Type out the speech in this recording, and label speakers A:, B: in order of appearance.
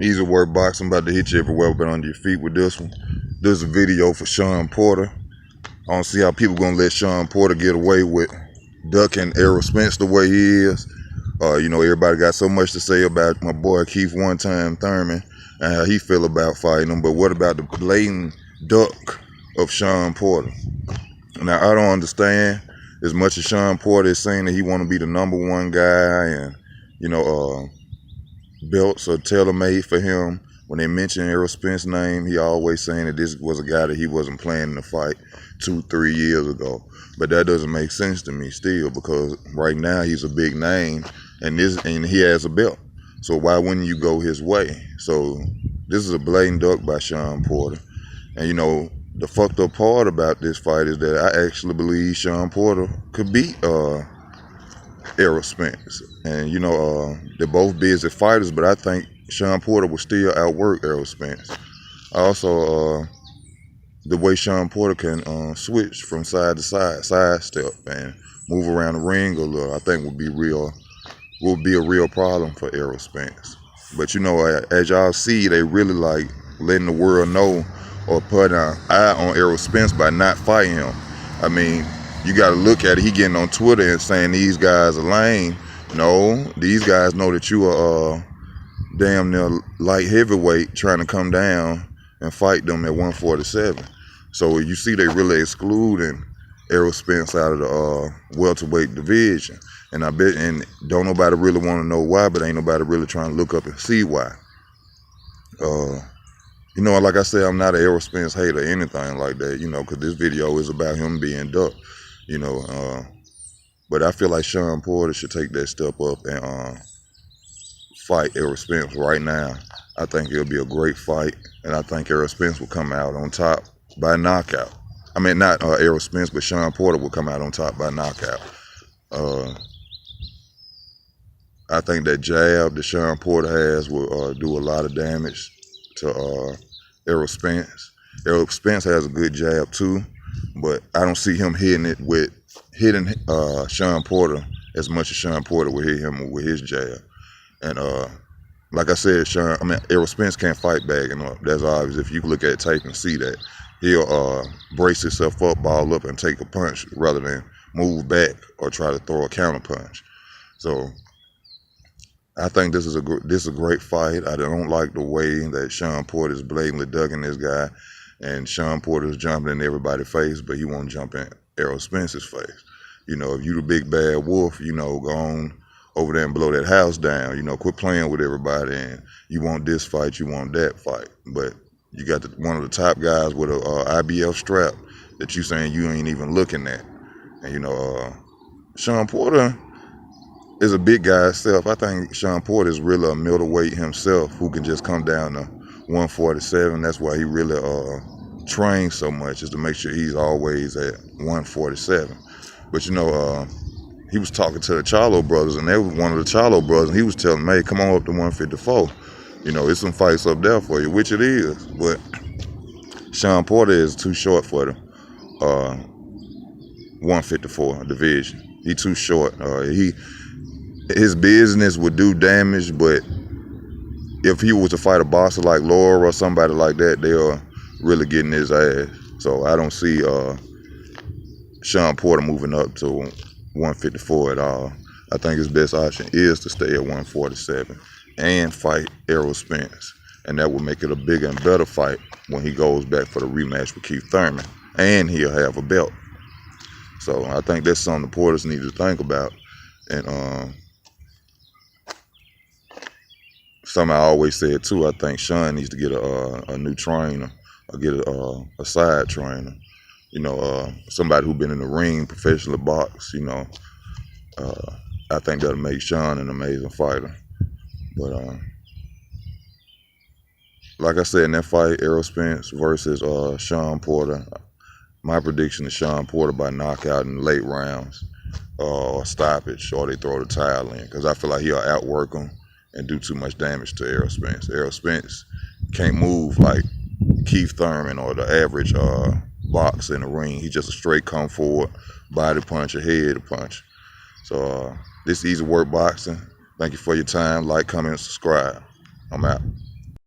A: Easy work boxing, about to hit you everywhere but under your feet with this one. This is a video for Shawn Porter. I don't see how people gonna let Shawn Porter get away with ducking Errol Spence the way he is. Everybody got so much to say about my boy Keith One-Time Thurman and how he feel about fighting him, but what about the blatant duck of Shawn Porter? Now, I don't understand. As much as Shawn Porter is saying that he want to be the #1 guy and, belts are tailor-made for him, when they mention Errol Spence's name, he always saying that this was a guy that he wasn't planning to fight 2-3 years ago. But that doesn't make sense to me still, because right now he's a big name and he has a belt. So why wouldn't you go his way? So this is a blatant duck by Shawn Porter. And the fucked up part about this fight is that I actually believe Shawn Porter could beat Errol Spence. And they're both busy fighters, but I think Shawn Porter will still outwork Errol Spence. Also, the way Shawn Porter can switch from side to side, sidestep, and move around the ring a little, I think will be a real problem for Errol Spence. But as y'all see, they really like letting the world know or put an eye on Errol Spence by not fighting him. I mean, you got to look at it. He getting on Twitter and saying these guys are lame. No, these guys know that you are damn near light heavyweight trying to come down and fight them at 147. So you see they really excluding Errol Spence out of the welterweight division. And I bet, and don't nobody really want to know why, but ain't nobody really trying to look up and see why. Like I said, I'm not an Errol Spence hater or anything like that, because this video is about him being ducked, but I feel like Shawn Porter should take that step up and fight Errol Spence right now. I think it'll be a great fight, and I think Errol Spence will come out on top by knockout. I mean, not Errol Spence, but Shawn Porter will come out on top by knockout. I think that jab that Shawn Porter has will do a lot of damage to Errol Spence. Errol Spence has a good jab too, but I don't see him hitting Shawn Porter as much as Shawn Porter will hit him with his jab. And like I said, Errol Spence can't fight bagging up. That's obvious. If you look at tape and see that, he'll brace himself up, ball up, and take a punch rather than move back or try to throw a counter punch. So I think this is a great fight. I don't like the way that Shawn Porter is blatantly ducking this guy, and Shawn Porter is jumping in everybody's face, but he won't jump in Errol Spence's face. If you the big bad wolf, go on over there and blow that house down. Quit playing with everybody, and you want this fight, you want that fight. But you got one of the top guys with a IBF strap that you saying you ain't even looking at. And Shawn Porter is a big guy himself. I think Shawn Porter is really a middleweight himself who can just come down to 147. That's why he really trains so much, is to make sure he's always at 147. But he was talking to the Charlo brothers, and they were one of the Charlo brothers, and he was telling me, hey, come on up to 154. It's some fights up there for you, which it is. But Shawn Porter is too short for the 154 division. He too short. His business would do damage, but if he was to fight a boxer like Laura or somebody like that, they'll really get in his ass. So I don't see Shawn Porter moving up to 154 at all. I think his best option is to stay at 147 and fight Errol Spence. And that will make it a bigger and better fight when he goes back for the rematch with Keith Thurman. And he'll have a belt. So I think that's something the Porters need to think about. And something I always said too, I think Shawn needs to get a new trainer, or get a side trainer. Somebody who's been in the ring, professionally box. I think that'll make Shawn an amazing fighter. But like I said, in that fight, Errol Spence versus Shawn Porter, my prediction is Shawn Porter by knockout in the late rounds, or stoppage, or they throw the towel in, because I feel like he'll outwork him and do too much damage to Errol Spence. Errol Spence can't move like Keith Thurman or the average boxer in the ring. He's just a straight come forward, body puncher, head punch. So this is Easy Work Boxing. Thank you for your time. Like, comment, and subscribe. I'm out.